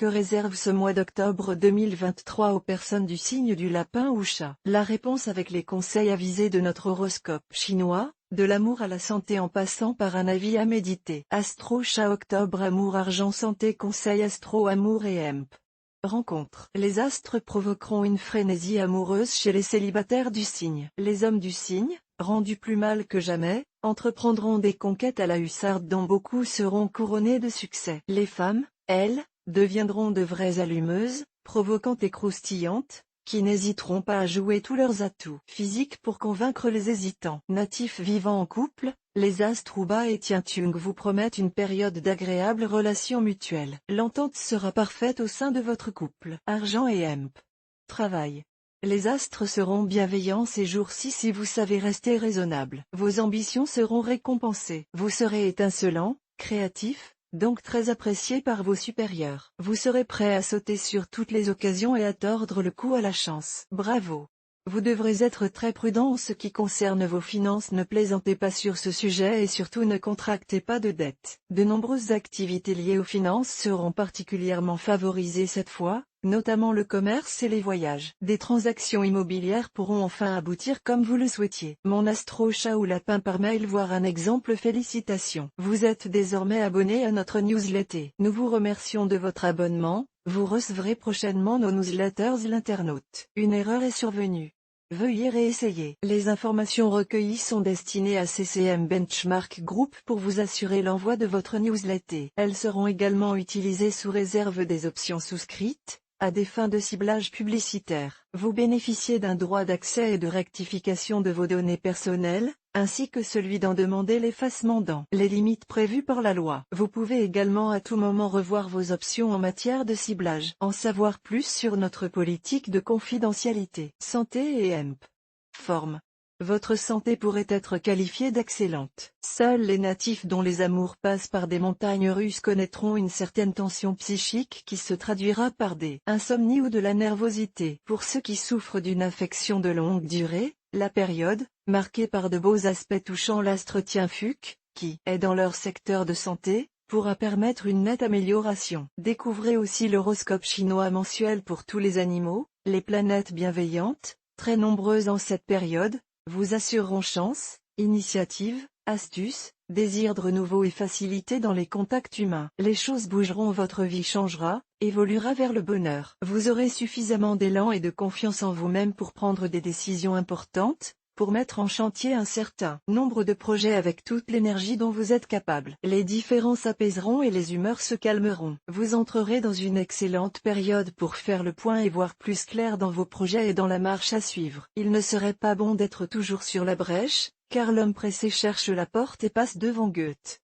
Que réserve ce mois d'octobre 2023 aux personnes du signe du lapin ou chat? La réponse avec les conseils avisés de notre horoscope chinois, de l'amour à la santé en passant par un avis à méditer. Astro Chat octobre amour argent santé conseil astro amour et hemp. Rencontre. Les astres provoqueront une frénésie amoureuse chez les célibataires du signe. Les hommes du signe, rendus plus mal que jamais, entreprendront des conquêtes à la hussarde dont beaucoup seront couronnés de succès. Les femmes, elles, deviendront de vraies allumeuses, provocantes et croustillantes, qui n'hésiteront pas à jouer tous leurs atouts physiques pour convaincre les hésitants. Natifs vivant en couple, les Astruba et Tiantung vous promettent une période d'agréables relations mutuelles. L'entente sera parfaite au sein de votre couple. Argent et hemp. Travail. Les astres seront bienveillants ces jours-ci si vous savez rester raisonnable. Vos ambitions seront récompensées. Vous serez étincelant, créatif, donc très apprécié par vos supérieurs. Vous serez prêt à sauter sur toutes les occasions et à tordre le cou à la chance. Bravo! Vous devrez être très prudent en ce qui concerne vos finances, ne plaisantez pas sur ce sujet et surtout ne contractez pas de dettes. De nombreuses activités liées aux finances seront particulièrement favorisées cette fois, notamment le commerce et les voyages. Des transactions immobilières pourront enfin aboutir comme vous le souhaitiez. Mon astro chat ou lapin par mail voir un exemple. Félicitations. Vous êtes désormais abonné à notre newsletter. Nous vous remercions de votre abonnement. Vous recevrez prochainement nos newsletters. L'internaute. Une erreur est survenue. Veuillez réessayer. Les informations recueillies sont destinées à CCM Benchmark Group pour vous assurer l'envoi de votre newsletter. Elles seront également utilisées sous réserve des options souscrites, à des fins de ciblage publicitaire. Vous bénéficiez d'un droit d'accès et de rectification de vos données personnelles, ainsi que celui d'en demander l'effacement dans les limites prévues par la loi. Vous pouvez également à tout moment revoir vos options en matière de ciblage. En savoir plus sur notre politique de confidentialité. Santé et hemp. Forme. Votre santé pourrait être qualifiée d'excellente. Seuls les natifs dont les amours passent par des montagnes russes connaîtront une certaine tension psychique qui se traduira par des insomnies ou de la nervosité. Pour ceux qui souffrent d'une affection de longue durée, la période, marquée par de beaux aspects touchant l'astre Tianfuc, qui est dans leur secteur de santé, pourra permettre une nette amélioration. Découvrez aussi l'horoscope chinois mensuel pour tous les animaux. Les planètes bienveillantes, très nombreuses en cette période, vous assureront chance, initiative, astuce, désir de renouveau et facilité dans les contacts humains. Les choses bougeront, votre vie changera, évoluera vers le bonheur. Vous aurez suffisamment d'élan et de confiance en vous-même pour prendre des décisions importantes, pour mettre en chantier un certain nombre de projets avec toute l'énergie dont vous êtes capable. Les différends s'apaiseront et les humeurs se calmeront. Vous entrerez dans une excellente période pour faire le point et voir plus clair dans vos projets et dans la marche à suivre. Il ne serait pas bon d'être toujours sur la brèche, car l'homme pressé cherche la porte et passe devant Goethe.